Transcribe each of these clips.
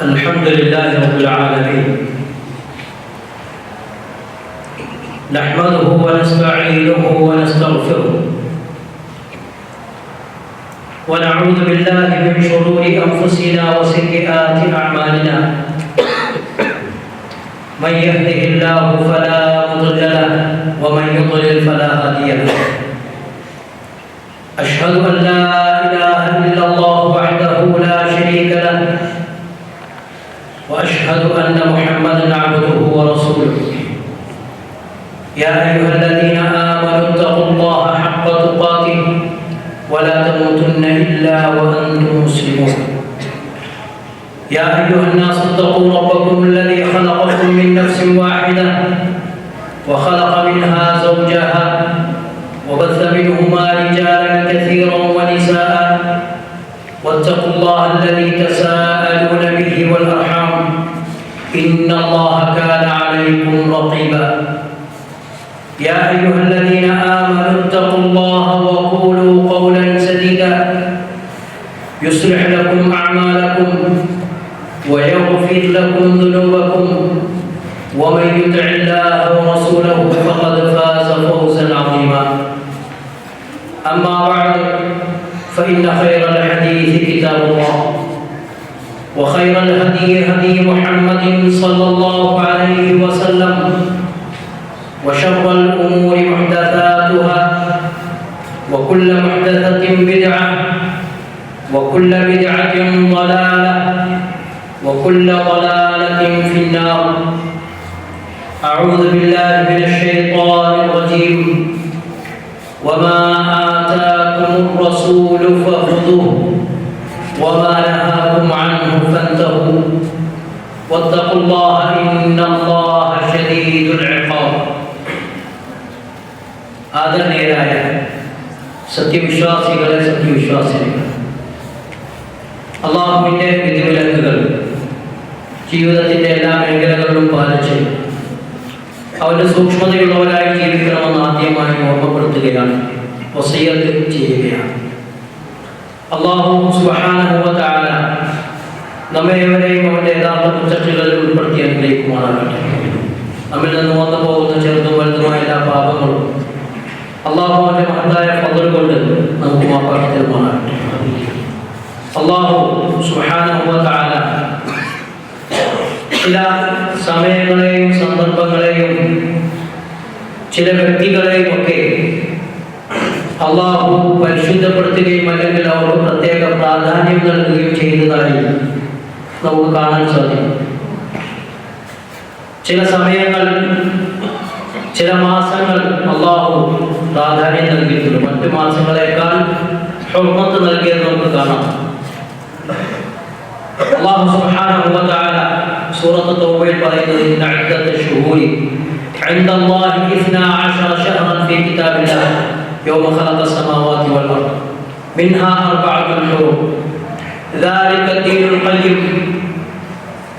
الحمد لله رب العالمين نحمده ونستعينه ونستغفره ونعوذ بالله من شرور أنفسنا وسيئات أعمالنا من يهده الله فلا مضل له ومن يضلل فلا هادي له أشهد أن لا إله إلا الله وحده لا شريك له وأشهد أن محمدًا عبده ورسوله يا أيها الذين آمنوا اتقوا الله حق تقاته ولا تموتن إلا وأنتم مسلمون يا أيها الناس اتقوا ربكم الذي خلقكم من نفس واحدة وخلق منها زوجها وبث منهما رجالا كثيرا ونساء واتقوا الله الذي تساءلون به والأرحام إن الله كان عليكم رقيبا يا أيها الذين آمنوا اتقوا الله وقولوا قولا سديدا يصلح لكم أعمالكم ويغفر لكم ذنوبكم ومن يطع الله ورسوله فقد فاز فوزا عظيما أما بعد فإن خير الحديث كتاب الله وخير الهدي هدي محمد صلى الله عليه وسلم وشر الأمور محدثاتها وكل محدثة بدعة وكل بدعة ضلالة وكل ضلالة في النار أعوذ بالله من الشيطان الرجيم وما آتاكم الرسول فخذوه وما نهاكم عنه فانتهوا واتقوا الله إن الله شديد العقاب ആദരണീയരായ സത്യവിശ്വാസികളെ സത്യവിശ്വാസികൾ അള്ളാഹുവിൻ്റെ വിധിവിലക്കുകൾ ജീവിതത്തിൻ്റെ എല്ലാ മേഖലകളിലും പാലിച്ച് അവൻ്റെ സൂക്ഷ്മതയുള്ളവരായി ജീവിക്കണമെന്ന് ആദ്യമായി ഓർമ്മപ്പെടുത്തുകയാണ് വസിയ്യത്ത് ചെയ്യുകയാണ് അല്ലാഹു സുബ്ഹാനഹു വ തആല നമ്മേവരെയും അവൻ്റെ യഥാർത്ഥ മുത്തഖികളിൽ ഉൾപ്പെടുത്തി അനുഗ്രഹിക്കുമാറാകട്ടെ. നമ്മിൽ നിന്ന് വന്നു പോകുന്ന ചെറുതും വലുതുമായ എല്ലാ പാപങ്ങളും അല്ലാഹു അവൻ്റെ മഹത്തായ ഫദ്ൽ കൊണ്ട് നമുക്ക് മാപ്പാക്കി തരുമാറാകട്ടെ. അല്ലാഹു സുബ്ഹാനഹു വ തആല ചില സമയങ്ങളെയും സന്ദർഭങ്ങളെയും ചില വ്യക്തികളെയും ഒക്കെ അള്ളാഹു പരിശുദ്ധപ്പെടുത്തുകയും അല്ലെങ്കിൽ അവർക്ക് പ്രത്യേക പ്രാധാന്യം നൽകുകയും ചെയ്തതായി നമുക്ക് കാണാൻ സാധിക്കും. ചില സമയങ്ങൾ ചില മാസങ്ങൾ അള്ളാഹു പ്രാധാന്യം നൽകിയിട്ടുണ്ട്. മറ്റു മാസങ്ങളെക്കാൾ ഹുർമത്ത് നൽകിയത് നമുക്ക് കാണാം. അല്ലാഹു സുബ്ഹാനഹു വ തആല സൂറത്ത് തൗബയിൽ പറയുന്നത് ഇന്ന ഇദ്ദത്ത ശുഹൂരി ഇൻദല്ലാഹി 12 ശഹ്റൻ ഫീ കിതാബില്ലാഹ് യൗമ ഖലഖ السماوات والأرض منها 4 حرم ذلك الدين القيم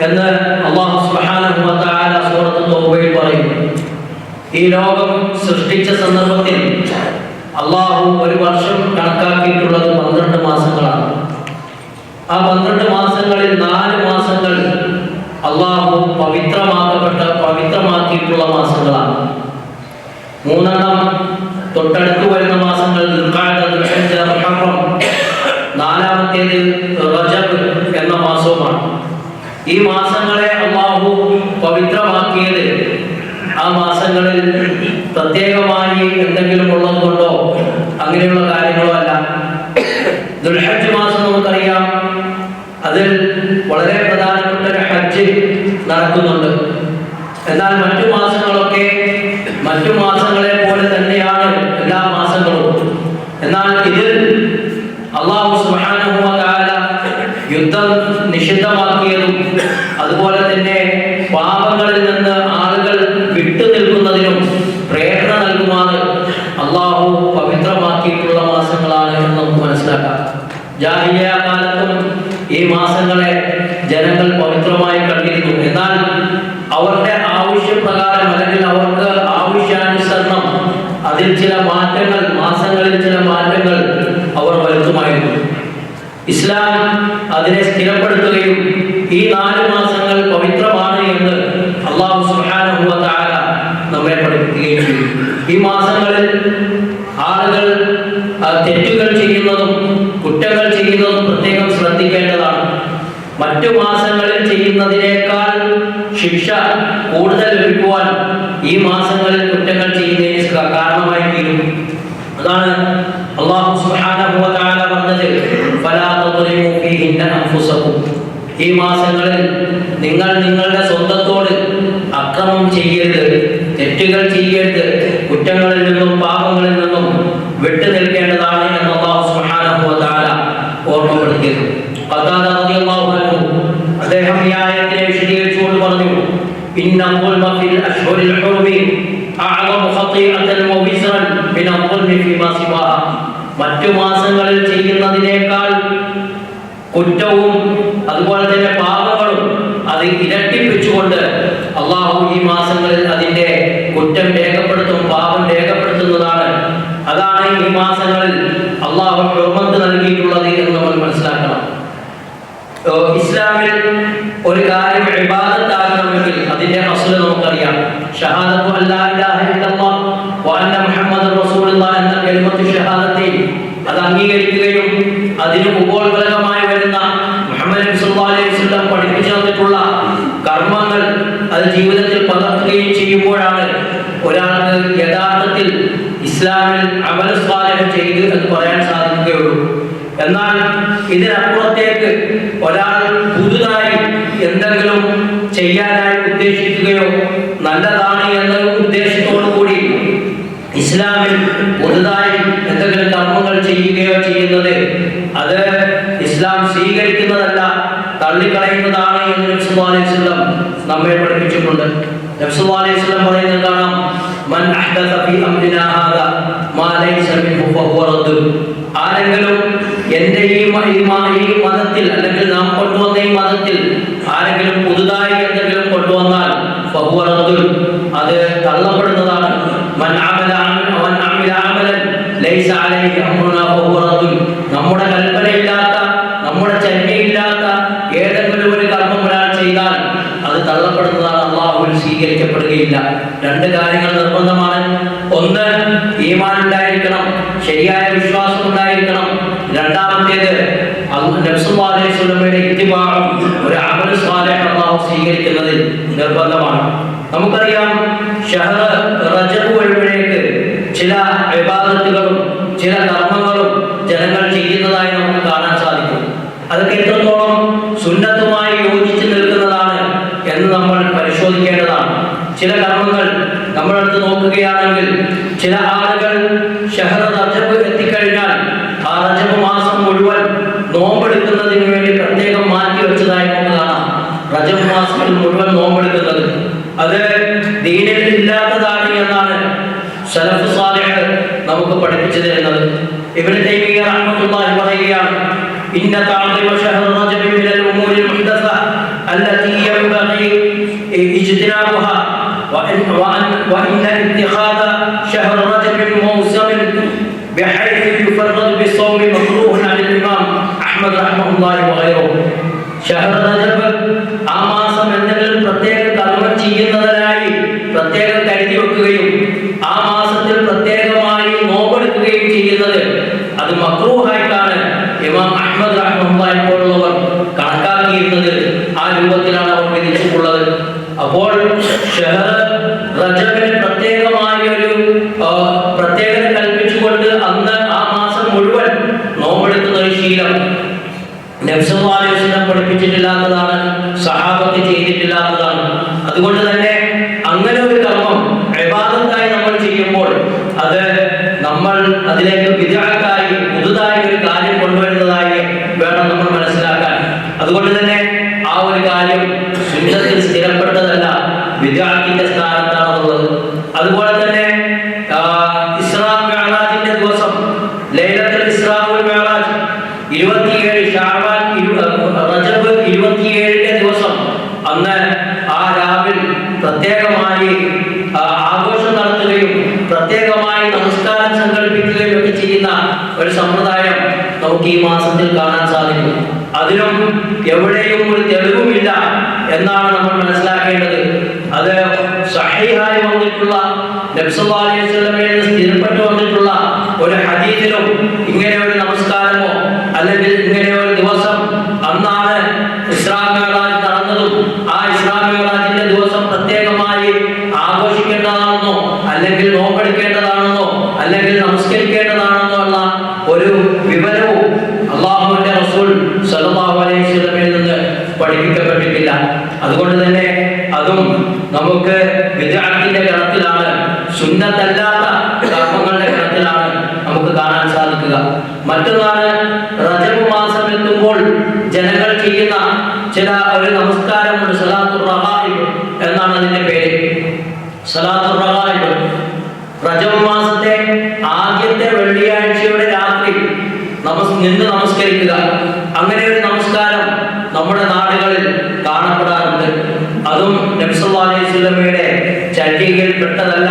എന്ന് അല്ലാഹു സുബ്ഹാനഹു വ തആല സൂറത്ത് തൗബയിൽ പറയുന്നു. ഈ ലോകം സൃഷ്ടിച്ച സന്ദർഭത്തിൽ അല്ലാഹു ഒരു വർഷം കണക്കാക്കിയിട്ടുള്ളത് 12 മാസങ്ങളാണ്. ആ 12 മാസങ്ങളിൽ 4 മാസങ്ങൾ അള്ളാഹു പവിത്രമാക്കിയിട്ടുള്ള മാസങ്ങളാണ്. 3 തൊട്ടടുത്ത് വരുന്ന മാസങ്ങൾ ദുൽഖഅദ, ദുൽഹിജ്ജ, മുഹറം, 4-ാമത്തേത് റജബ് എന്ന മാസവുമാണ്. ഈ മാസങ്ങളെ അള്ളാഹു പവിത്രമാക്കിയത് ആ മാസങ്ങളിൽ പ്രത്യേകമായി എന്തെങ്കിലും ഉള്ളത് കൊണ്ടോ അങ്ങനെയുള്ള കാര്യങ്ങളോ അല്ല. ദുൽഹജ്ജ് മാസം നമുക്കറിയാം, അതിൽ വളരെ പ്രധാനപ്പെട്ട ഒരു ഹജ്ജ് നടക്കുന്നുണ്ട്. എന്നാൽ മറ്റു മാസങ്ങളൊക്കെ മറ്റു മാസങ്ങളെ പോലെ തന്നെയാണ് എല്ലാ മാസങ്ങളും. എന്നാൽ ഇതിൽ അല്ലാഹു സുബ്ഹാനഹു വ തആല യുദ്ധം നിഷിദ്ധമാക്കിയതും അതുപോലെ തന്നെ പാപങ്ങളിൽ നിന്ന് ആളുകൾ വിട്ടു നിൽക്കുന്നതിനും പ്രേരണ നൽകുമാറ് അല്ലാഹു പവിത്രമാക്കിയിട്ടുള്ള മാസങ്ങളാണ് എന്ന് നമുക്ക് മനസ്സിലാക്കാം. ജാഹിലിയ്യ കാലത്തും ഈ മാസങ്ങളെ ജനങ്ങൾ പവിത്രമായി കണ്ടിരുന്നു. എന്നാൽ അവരുടെ ആവശ്യപ്രകാരം അല്ലെങ്കിൽ അവർക്ക് ആവശ്യാനുസരണം അതിൽ ചില മാറ്റങ്ങൾ, മാസങ്ങളിൽ ചില മാറ്റങ്ങൾ അവർ വരുത്തുമായിരുന്നു. ഇസ്ലാം അതിനെ സ്ഥിരപ്പെടുത്തുകയും ഈ 4 മാസങ്ങൾ പവിത്രമാണ് എന്ന് അല്ലാഹു സുബ്ഹാനഹു വ തആല നമ്മെ പഠിപ്പിക്കുകയും ചെയ്തു. ഈ മാസങ്ങളിൽ ആളുകൾ തെറ്റുകൾ ചെയ്യുന്നതും കുറ്റങ്ങൾ ചെയ്യുന്നതും പ്രത്യേകം ശ്രദ്ധിക്കേണ്ടതാണ്. മറ്റു മാസങ്ങളിൽ ചെയ്യുന്നതിനേക്കാൾ ശിക്ഷ കൂടുതൽ ലഭിക്കുവാൻ ഈ മാസങ്ങളിൽ കുറ്റങ്ങൾ ചെയ്യുന്നതിന് കാരണമായി തീരും. അതാണ് അല്ലാഹു സുബ്ഹാനഹു വ തആല പറഞ്ഞത്, ഫലാ തദ്ലിമു ഫീഹിന്ന അൻഫുസകും. ഈ മാസങ്ങളിൽ നിങ്ങൾ നിങ്ങളുടെ സ്വന്തത്തോട് അക്രമം ചെയ്യരുത്, തെറ്റുകൾ ചെയ്യരുത്, കുറ്റങ്ങളിൽ നിന്നും പാപങ്ങളിൽ നിന്നും വിട്ടു നിൽക്കേണ്ടതാണ് എന്ന് അല്ലാഹു സുബ്ഹാനഹു വ തആല ഓർമ്മപ്പെടുത്തിയത്. ഖതാദ റളിയല്ലാഹു അൻഹു അദ്ദേഹം ഈ ആയത്തിനെ വിശദീകരിച്ചുകൊണ്ട് പറഞ്ഞു, ഇന്ന ഖുൽമ ഫിൽ അശ്ഹുരിൽ ഹുറുമി അഅളമു ഖതീഅതൻ വ വിസ്റൻ മിന ഖുൽമി ഫീമാ സിവാഹ. മറ്റു മാസങ്ങളിൽ ചെയ്യുന്നതിനേക്കാൾ കുറ്റവും അതുപോലെ തന്നെ പാപങ്ങളും അത് ഇരട്ടിപ്പിച്ചുകൊണ്ട് അള്ളാഹു ഈ മാസങ്ങളിൽ അതിന്റെ കുറ്റം രേഖപ്പെടുത്തും, പാപം രേഖപ്പെടുത്തുന്നതാണ്. അതാണ് ഈ മാസങ്ങളിൽ അള്ളാഹു ഹുർമത്ത് നൽകിയിട്ടുള്ളത് എന്ന് നമ്മൾ മനസ്സിലാക്കണം. ഇസ്ലാമിൽ ഒരു കാര്യം ഇബാദത്താകണമെങ്കിൽ അതിന്റെ അസ്ൽ നമുക്കറിയാം. ഷഹാദത്തു അല്ലാ ഇലാഹ ഇല്ലല്ലാഹ് വ അന്ന മുഹമ്മദർ റസൂലുള്ളാഹ് എന്ന കലിമത്തു ഷഹാദത്തെ അത് അംഗീകരിക്കുകയും അതിന് ഉപോത്ബലകമായി വരുന്ന മുഹമ്മദ് നബി സല്ലല്ലാഹു അലൈഹി വസല്ലം പഠിപ്പിച്ചു തന്നിട്ടുള്ള കർമ്മങ്ങൾ അത് ജീവിതത്തിൽ പകർത്തുകയും ചെയ്യുമ്പോഴാണ് ഒരാൾക്ക് യഥാർത്ഥത്തിൽ ഇസ്ലാമിൽ അമൽ സ്വാലിഹ് ചെയ്തു എന്ന് പറയാൻ സാധിക്കുകയുള്ളൂ. എന്നാൽ ഇതിനപ്പുറത്തേക്ക് ഒരാൾ പുതുതായി എന്തെങ്കിലും ചെയ്യാനായി ഉദ്ദേശിക്കുകയോ നല്ലതാണ് എന്ന ഉദ്ദേശത്തോടു കൂടി ഇസ്ലാമിൽ പുതുതായി എന്തെങ്കിലും കർമ്മങ്ങൾ ചെയ്യുകയോ ചെയ്യുന്നത് അത് ഇസ്ലാം സ്വീകരിക്കുന്നതല്ല, തള്ളിക്കളയുന്നതാണ് എന്ന് നബി സല്ലല്ലാഹു അലൈഹി വസല്ലം നമ്മെ പഠിപ്പിച്ചിട്ടുണ്ട്. നബി സല്ലല്ലാഹു അലൈഹി വസല്ലം പറയുന്നത് കാണാം, മൻ അഹ്ദസ ഫീ അംരിനാ ഹാദാ മാ ലൈസ മിൻഹു ഫഹുവ റദ്ദ്. ആരെങ്കിലും എൻ്റെ ഈ മതത്തിൽ അല്ലെങ്കിൽ നാം കൊണ്ടുവന്ന ഈ മതത്തിൽ ആരെങ്കിലും പുതുതായി എന്തെങ്കിലും കൊണ്ടുവന്നാൽ ഫഹുവ റദ്ദ്, അത് തള്ളപ്പെടുന്നതാണ്. മൻ അമല അമലൻ ലൈസ അലൈഹി അംറുനാ ഫഹുവ റദ്ദ്. നമ്മുടെ കൽപ്പനയില്ലാത്ത, നമ്മുടെ ചര്യയില്ലാത്ത ഏതെങ്കിലും ഒരു കർമ്മം ഒരാൾ ചെയ്താൽ അത് തള്ളപ്പെടുന്നതാണ്, അല്ലാഹുവിൽ സ്വീകരിക്കപ്പെടുകയില്ല. 2 കാര്യങ്ങൾ നിർബന്ധമാണ്. ഒന്ന്, ഈമാൻ ഉണ്ടായിരിക്കണം, ശരിയായ വിശ്വാസം ഉണ്ടായിരിക്കണം. രണ്ടാമത്തേത് നബി സല്ലല്ലാഹു അലൈഹി വസല്ലമയുടെ ഇത്തിബാഉം ഒരു അമൽ സ്വാലിഹ് അല്ലാഹു സ്വീകരിക്കുന്നതിൽ നിർബന്ധമാണ്. നമുക്കറിയാം, ഷഹ്ർ റജബ് വരുമ്പോഴേക്ക് ചില ഇബാദത്തുകളും ചില കർമ്മങ്ങളും ജനങ്ങൾ ചെയ്യുന്നതായി നമുക്ക് കാണാൻ സാധിക്കും. അതൊക്കെ എത്രത്തോളം സുന്നത്തുമായി യോജിച്ച് നിൽക്കുന്നതാണ് എന്ന് നമ്മൾ പരിശോധിക്കേണ്ടതാണ്. ചില കർമ്മങ്ങൾ നമ്മളെടുത്ത് നോക്കുകയാണെങ്കിൽ ചില ആളുകൾ ഷഹ്ർ റജബ് എത്തിക്കഴിഞ്ഞാൽ ആ റജബ് മാസം മുഴുവൻ നോമ്പെടുക്കുന്നതിന് വേണ്ടി പ്രത്യേകം മാറ്റി വെച്ചതായി നമുക്ക് കാണാം. റജബ് മാസത്തിൽ മുഴുവൻ നോമ്പെടുക്കുന്നത് അത് ദീനിൽ ഇല്ലാത്തതാണ് എന്നാണ് സലഫ് സാലിഹ് നമുക്ക് പഠിപ്പിച്ചു തരുന്നത്. ഇബ്നു തൈമിയ്യ റഹ്മത്തുള്ളാഹി പറയുകയാണ്, ഇന്ന തഅദീമ ശഹ്ർ റജബ് മിനൽ ഉമൂരിൽ മുഹ്ദസ അല്ലതി യൻബഗി ഇജ്തിനാബുഹാ وإن اتخاذ شهر رجب موسم بحيث يفرد بالصوم مكروه عن الإمام أحمد رحمه الله وغيره. ഷഹ്ർ റജബ് ആ മാസം എന്തെങ്കിലും പ്രത്യേക കർമ്മം ചെയ്യുന്നതിനായി പ്രത്യേകം കരുതി വെക്കുകയും ആ മാസത്തിൽ പ്രത്യേകമായി നോമ്പെടുക്കുകയും ചെയ്യുന്നത് അത് മക്രൂഹായിട്ടാണ് ഇമാം അഹ്മദ് റഹ്മത്തുള്ളാഹി പോലുള്ളവർ കണക്കാക്കിയിരുന്നത്. ആ രൂപത്തിലാണ് അവർ വിധിച്ചിട്ടുള്ളത്. അപ്പോൾ ഷഹ്ർ റജബിന് പ്രത്യേകമായ ഒരു പ്രത്യേകത കൽപ്പിച്ചുകൊണ്ട് അന്ന് ആ മാസം മുഴുവൻ നോമ്പെടുക്കുന്ന ഒരു ശീലം നബി സല്ലല്ലാഹു അലൈഹി വസല്ലം പഠിപ്പിച്ചിട്ടില്ലാത്തതാണ്, സഹാബത്ത് ചെയ്തിട്ടില്ലാത്തതാണ്. അതുകൊണ്ട് തന്നെ അങ്ങനെ ഒരു കർമ്മം ഇബാദത്തായി നമ്മൾ ചെയ്യുമ്പോൾ അത് നമ്മൾ അതിലേക്ക് ബിദ്അത്തായി പുതുതായി ഒരു കാര്യം കൊണ്ടുവരുന്നതായി വേണം നമ്മൾ മനസ്സിലാക്കാൻ. അതുകൊണ്ട് തന്നെ ആ ഒരു കാര്യം സുന്നത്തിൽ സ്ഥിരപ്പെട്ടതല്ല, ബിദ്അത്തിന്റെ സ്ഥാനത്താണുള്ളത്. അതുപോലെ തന്നെ ഇസ്രാ മിഅ്റാജിന്റെ ദിവസം, ലൈലത്തുൽ ഇസ്രാ വൽ മിഅ്റാജ് 27 ശഅബാൻ റജബ് 27ന്റെ ദിവസം അന്ന് ആ രാവിൽ പ്രത്യേകമായി ആഘോഷം നടത്തുകയും പ്രത്യേകമായി നമസ്കാരം സംഘടിപ്പിക്കുകയും ഒക്കെ ചെയ്യുന്ന ഒരു സമ്പ്രദായം നമുക്ക് ഈ മാസത്തിൽ കാണാൻ സാധിക്കും. അതിനും എവിടെയും ഒരു തെളിവുമില്ല എന്നാണ് നമ്മൾ മനസ്സിലാക്കേണ്ടത്. അത് സഹീഹായി വന്നിട്ടുള്ള നബി സല്ലല്ലാഹു അലൈഹി വസല്ലമയിൽ സ്ഥിരപ്പെട്ടു വന്നിട്ടുള്ള ഒരു ഹദീസിലും ഇങ്ങനെ ഒരു നമസ്കാരമോ അല്ലെങ്കിൽ ഇങ്ങനെ ഒരു ദിവസം അന്നാണ് ഇസ്രാ മിഅ്റാജ് നടന്നതും ആ ഇസ്രാ മിഅ്റാജിന്റെ ദിവസം പ്രത്യേകമായി ആഘോഷിക്കേണ്ടതാണെന്നോ അല്ലെങ്കിൽ നോമ്പെടുക്കേണ്ടതാണെന്നോ അല്ലെങ്കിൽ നമസ്കരിക്കേണ്ടതാണെന്നോ ഉള്ള ഒരു വിവരവും അല്ലാഹുവിന്റെ റസൂൽ സല്ലല്ലാഹു അലൈഹി വസല്ലമയിൽ നിന്ന് പഠിപ്പിക്കപ്പെട്ടിട്ടില്ല. അതുകൊണ്ട് തന്നെ അതും നമുക്ക് ബിദ്അത്തിന്റെ ഗണത്തിലാണ്, സുന്നത്തല്ലാത്ത കർമ്മങ്ങളുടെ ഗണത്തിലാണ് നമുക്ക് കാണാൻ സാധിക്കുക. മറ്റൊന്നാണ് റജബ് മാസം എത്തുമ്പോൾ ജനങ്ങൾ ചെയ്യുന്ന ചില ഒരു നമസ്കാരമുണ്ട്, സലാത്തുർ റഗായിബ് എന്നാണ് അതിന്റെ പേര്. സലാത്തുർ റഗായിബ് റജബ് മാസത്തെ ആദ്യത്തെ വെള്ളിയാഴ്ചയുടെ രാത്രി നിന്ന് നമസ്കരിക്കുക. അങ്ങനെ ഒരു നമസ്കാരം നമ്മുടെ നാടുകളിൽ കാണപ്പെടാറുണ്ട്. അതും നബി സല്ലല്ലാഹു അലൈഹി വസല്ലമയുടെ ചര്യയിൽ പെട്ടതല്ല.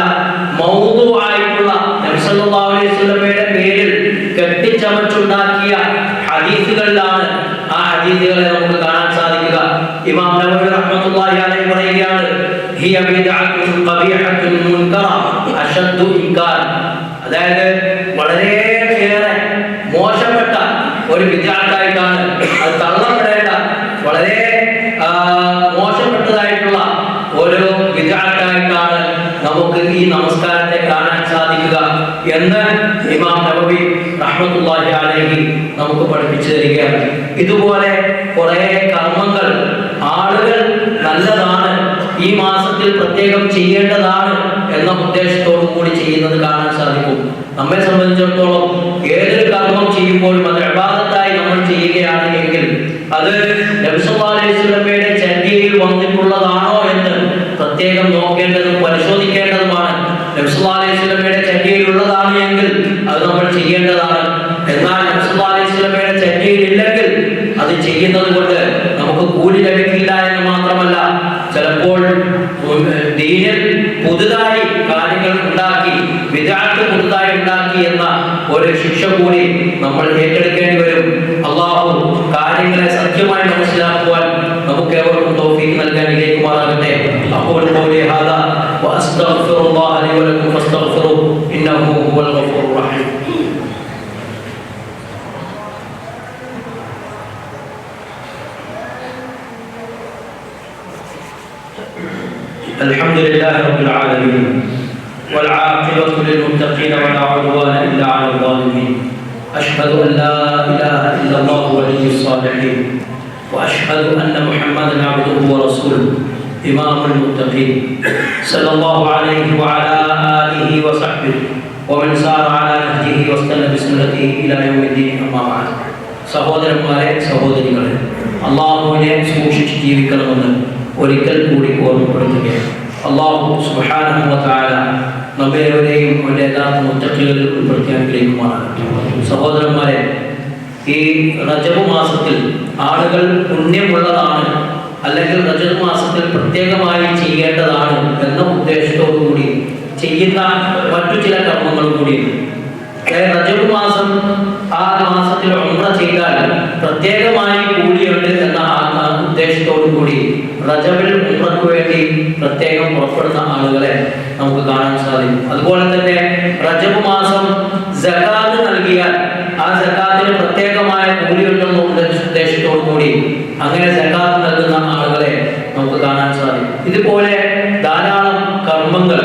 മൗദൂആയിട്ടുള്ള നബി സല്ലല്ലാഹു അലൈഹി വസല്ലമയുടെ പേരിൽ കെട്ടിച്ചമച്ചുണ്ടാക്കിയ ഹദീസുകളിലാണ് ആ ഹദീസുകളെ നമുക്ക് കാണാൻ സാധിക്കുക. ഇമാം നവവി റഹ്മത്തുള്ളാഹി അലൈഹി പറയുകയാണ്, ഹിയ ബിദ്അത്തുൻ ഖബീഹത്തുൻ മുൻകറ അശദ്ദു ഇൻകാർ. അതായത് വളരെയേറെ മോശപ്പെട്ട ഒരു ബിദ്അത്തായിട്ടാണ്, അത് തള്ളപ്പെടേണ്ട വളരെ മോശപ്പെട്ടതായിട്ടുള്ള ഒരു ബിദ്അത്തായിട്ടാണ് നമുക്ക് ഈ നമസ്കാരത്തെ കാണാൻ സാധിക്കുക എന്ന് ഇമാം നവവി റഹ്മത്തുള്ളാഹി അലൈഹി നമുക്ക് പഠിപ്പിച്ചു തരികയാണ്. ഇതുപോലെ കുറെ കർമ്മങ്ങൾ ആളുകൾ നല്ലതാണ്, ഈ മാസത്തിൽ പ്രത്യേകം ചെയ്യേണ്ടതാണ് എന്ന ഉദ്ദേശത്തോടു കൂടി ചെയ്യുന്നത് കാണാൻ സാധിക്കും. നമ്മെ സംബന്ധിച്ചിടത്തോളം ഏതൊരു കർമ്മം ചെയ്യുമ്പോഴും അത് ഇബാദത്തായി നമ്മൾ ചെയ്യുകയാണ് എങ്കിൽ അത് നബി സല്ലല്ലാഹു അലൈഹി വസല്ലമയുടെ ചര്യയിൽ വന്നിട്ടുള്ളതാണോ എന്ന് പ്രത്യേകം നോക്കേണ്ടതും പരിശോധിക്കേണ്ടതുമാണ്. നബി സല്ലല്ലാഹു അലൈഹി വസല്ലമയുടെ ചര്യയിലുള്ളതാണ് എങ്കിൽ അത് നമ്മൾ ചെയ്യേണ്ടതാണ്. എന്നാൽ നബി സല്ലല്ലാഹു അലൈഹി വസല്ലമയുടെ ചര്യയിൽ ഇല്ലെങ്കിൽ അത് ചെയ്യുന്നത് കൊണ്ട് നമുക്ക് കൂലി ലഭിക്കില്ല എന്ന് മാത്രമല്ല, ചിലപ്പോൾ ദീനിൽ പുതുതായി കാര്യങ്ങൾ ഉണ്ടാക്കി, ബിദ്അത്ത് പുതുതായി ഉണ്ടാക്കി എന്ന ഒരു ശിക്ഷ കൂടി നമ്മൾ ഏറ്റെടുക്കേണ്ടി വരും. അല്ലാഹു കാര്യങ്ങളെ സത്യമായി മനസ്സിലാക്കുവാൻ നമുക്ക് ഏവർക്കും തൗഫീഖ് നൽകാൻ ഇലേക്കുമാറാകട്ടെ. അഖൂലു ഖൗലി ഹാദാ വഅസ്തഗ്ഫിറുല്ലാഹ ലി വലക്കും ഫസ്തഗ്ഫിറുഹു ഇന്നഹു ഹുവൽ ഗഫൂറുർ റഹീം. الحمد لله رب العالمين والعاقبة للمتقين ولا عدوان إلا على الظالمين. أشهد أن لا إله إلا الله ولي الصالحين وأشهد أن محمدا عبده ورسوله إمام المتقين صلى الله عليه وعلى آله وصحبه ومن سار على نهجه واستنى بسنته إلى يوم الدين. أما بعد. സഹോദരന്മാരെ സഹോദരികളെ, അല്ലാഹുവിനെ സൂക്ഷിച്ച് ജീവിക്കണമെന്ന് ഒരിക്കൽ കൂടി ഓർമ്മപ്പെടുത്തുകയാണ്. അല്ലാഹു സുബ്ഹാനഹു വ തആല നമ്മേവരെയും അവന്റെ യഥാർത്ഥ മുത്തഖികളിൽ ഉൾപ്പെടുത്തി അനുഗ്രഹിക്കുമാറാകട്ടെ. സഹോദരന്മാരെ, ഈ റജബ് മാസത്തിൽ ആളുകൾ പുണ്യമുള്ളതാണ് അല്ലെങ്കിൽ റജബ് മാസത്തിൽ പ്രത്യേകമായി ചെയ്യേണ്ടതാണ് എന്ന ഉദ്ദേശത്തോടു കൂടി ചെയ്യുന്ന മറ്റു ചില കർമ്മങ്ങളും കൂടിയുണ്ട്. റജബ് മാസം ആ മാസത്തിൽ ഉംറ ചെയ്താൽ പ്രത്യേകമായി കൂലിയുണ്ട് എന്ന ഉദ്ദേശത്തോടു കൂടി റജബിൽ ഉംറയ്ക്ക് വേണ്ടി പ്രത്യേകം പുറപ്പെടുന്ന ആളുകളെ നമുക്ക് കാണാൻ സാധിക്കും. അതുപോലെ തന്നെ റജബ് മാസം സകാത്ത് നൽകിയാൽ ആ സകാത്തിന് പ്രത്യേകമായ കൂലിയുണ്ടെന്ന ഉദ്ദേശത്തോടു കൂടി അങ്ങനെ സകാത്ത് നൽകുന്ന ആളുകളെ നമുക്ക് കാണാൻ സാധിക്കും. ഇതുപോലെ ധാരാളം കർമ്മങ്ങൾ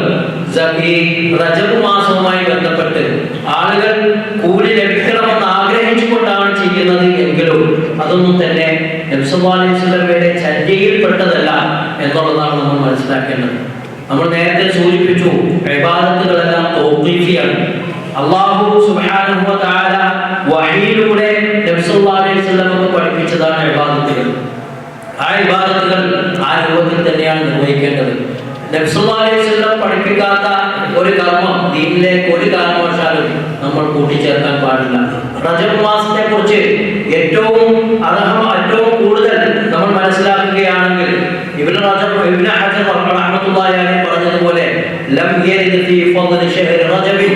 ഈ റജബ് മാസവുമായി ബന്ധപ്പെട്ട് ആളുകൾ കൂലി ലഭിക്കണമെന്ന് ആഗ്രഹിച്ചുകൊണ്ടാണ് ചെയ്യുന്നത് എങ്കിലും അതൊന്നും തന്നെ നബി സല്ലല്ലാഹു അലൈഹി വസല്ലമയുടെ ചര്യയിൽപ്പെട്ടതല്ല എന്നുള്ളതാണ് നമ്മൾ മനസ്സിലാക്കേണ്ടത്. നമ്മൾ നേരത്തെ സൂചിപ്പിച്ചു, ഇബാദത്തുകളെല്ലാം തൗഖീഫിയാണ്. അല്ലാഹു സുബ്ഹാനഹു വ തആല വഹീയിലൂടെ നബി സല്ലല്ലാഹു അലൈഹി വസല്ലമക്ക് പഠിപ്പിച്ചതാണ് ഇബാദത്തുകൾ. ആ ഇബാദത്തുകൾ ആ രൂപത്തിൽ തന്നെയാണ് നിർവഹിക്കേണ്ടത്. നബി സല്ലല്ലാഹു അലൈഹി വസല്ലം പഠിപ്പിക്കാത്ത ഒരു കർമ്മം ദീനിലേക്ക് ഒരു കാരണവശാലും നമ്മൾ കൂട്ടിച്ചേർക്കാൻ പാടില്ല. റജബ് മാസത്തെ കുറിച്ച് ഏറ്റവും കൂടുതൽ നമ്മൾ മനസ്സിലാക്കുകയാണെങ്കിൽ ഇബ്നു ഹജർ റഹ്മത്തുള്ളാഹി അലൈഹി പറഞ്ഞതുപോലെ ലം യരിദ് ഫീ ഫള് ശഹ്രി റജബ്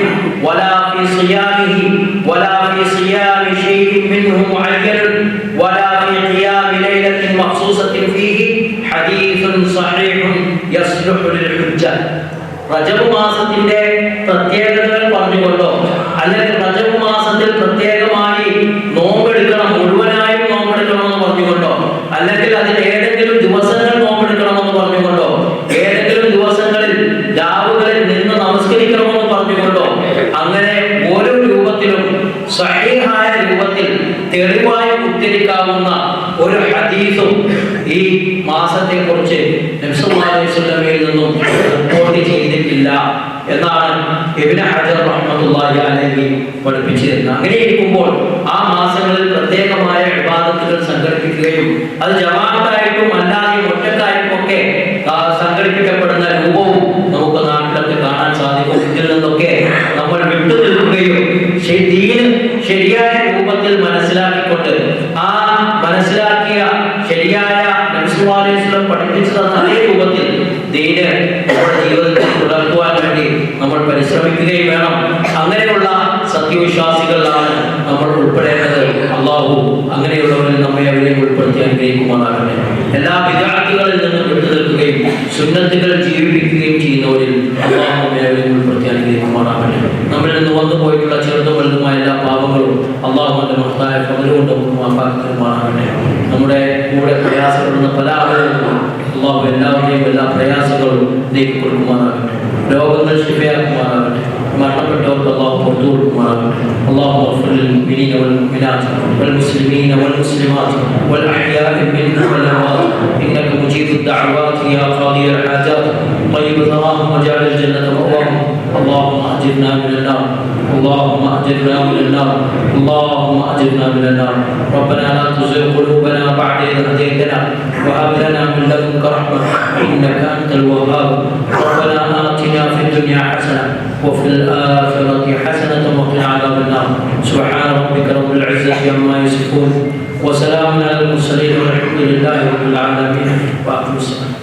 വലാ ഫീ സിയാമി ശൈഇൻ മിൻഹു മുഅയ്യൻ വലാ ഫീ മഖ്സൂസത്തിൻ ഫീഹി ഹദീസുൻ സഹീഹുൻ യസ്ലുഹു ലിൽ ഹുജ്ജ. റജബ് മാസത്തിന്റെ പ്രത്യേകതകൾ പറഞ്ഞുകൊണ്ടോ അല്ലെങ്കിൽ റജബ് മാസത്തിൽ പ്രത്യേകമായി നോമ്പെടുക്കണം, മുഴുവനായും നോമ്പെടുക്കണമെന്ന് പറഞ്ഞുകൊണ്ടോ, അല്ലെങ്കിൽ അതിൽ ഏതെങ്കിലും ദിവസങ്ങൾ നോമ്പെടുക്കണമെന്ന് പറഞ്ഞുകൊണ്ടോ, ഏതെങ്കിലും ദിവസങ്ങളിൽ രാവുകളിൽ നിന്ന് നമസ്കരിക്കണമെന്ന് പറഞ്ഞുകൊണ്ടോ, അങ്ങനെ ഓരോ രൂപത്തിലും സഹീഹായ രൂപത്തിൽ തെളിവായി ഉദ്ധരിക്കാവുന്ന ഒരു ഹദീസും ഈ മാസത്തെ കുറിച്ച് നബി സല്ലല്ലാഹു അലൈഹി വസല്ലമയിൽ നിന്നും റിപ്പോർട്ട് ചെയ്തിട്ടില്ല എന്നാണ് ഇബ്നു ഹജർ റഹ്മത്തുള്ളാഹി അലൈഹി പഠിപ്പിച്ചിരുന്നത്. അങ്ങനെ ഇരിക്കുമ്പോൾ ആ മാസങ്ങളിൽ പ്രത്യേകമായ ഇബാദത്തുകൾ സംഘടിപ്പിക്കുകയും അത് ജമാഅത്തായിട്ടും അല്ലാതെയും ഒറ്റക്കായിട്ടും ഒക്കെ സംഘടിപ്പിക്കപ്പെടുന്ന രൂപവും നമുക്ക് നാട്ടിലൊക്കെ കാണാൻ സാധിക്കും. ഇതിൽ നിന്നൊക്കെ നമ്മൾ വിട്ടുനിൽക്കുകയും ദീന് ശരിയായ രൂപത്തിൽ മനസ്സിലാക്കിക്കൊണ്ട് ആ മനസ്സിലാക്കിയ ശരിയായ നബി സല്ലല്ലാഹു അലൈഹി വസല്ലം പഠിപ്പിച്ചു തന്ന അതേ രൂപത്തിൽ ദീന് നമ്മുടെ ജീവിതത്തിൽ പുലർത്തുവാൻ വേണ്ടി നമ്മൾ പരിശ്രമിക്കുകയും വേണം. അങ്ങനെയുള്ള സത്യവിശ്വാസികളാണ് നമ്മൾ ഉൾപ്പെടേണ്ടത്. അള്ളാഹു അങ്ങനെയുള്ളവരിൽ നമ്മെ അവരെയും ഉൾപ്പെടുത്തി അനുഗ്രഹിക്കുമാറാകട്ടെ. എല്ലാ വിദ്യാർത്ഥികളിൽ നിന്നും വിട്ടുനിൽക്കുകയും സുന്നത്തുകൾ ജീവിപ്പിക്കുകയും ചെയ്യുന്നവരിൽ അള്ളാഹു നമ്മെ അവരെയും ഉൾപ്പെടുത്തി അനുഗ്രഹിക്കുമാറാകട്ടെ. നമ്മളിൽ നിന്ന് വന്നു പോയിട്ടുള്ള ചെറുതും വലുതുമായ എല്ലാ പാപങ്ങളും അള്ളാഹുവിന്റെ മഹത്തായ പകലുകൊണ്ട് നമുക്ക് മാപ്പാക്കി തരുമാറാകട്ടെ. നമ്മുടെ കൂടെ പ്രയാസപ്പെടുന്ന പല ആളുകളും അള്ളാഹു എല്ലാവരുടെയും എല്ലാ പ്രയാസങ്ങളും നീക്കി കൊടുക്കുമാറാകട്ടെ. രോഗങ്ങൾ ശിഫയാക്കുമാറാകട്ടെ. മരണപ്പെട്ടവർക്ക് അള്ളാഹു പുറത്തു കൊടുക്കുമാറാകട്ടെ. അള്ളാഹു اغفر للمؤمنين والمؤمنات والمسلمين والمسلمات والأحياء منهم والأموات إنك مجيب الدعوات يا قاضي الحاجات طيب ثراهم وجعل الجنة مأواهم. اللهم أجرنا من النار، اللهم أجرنا من النار، اللهم أجرنا من النار. ربنا لا تزغ قلوبنا بعد إذ هديتنا وهب لنا من لدنك رحمة إنك أنت الوهاب. ربنا آتنا في الدنيا حسنة وفي الآخرة حسنة وقنا عذاب النار. سبحان ربك رب العزة عما يصفون وسلام على المرسلين والحمد لله رب العالمين. وأقم الصلاة.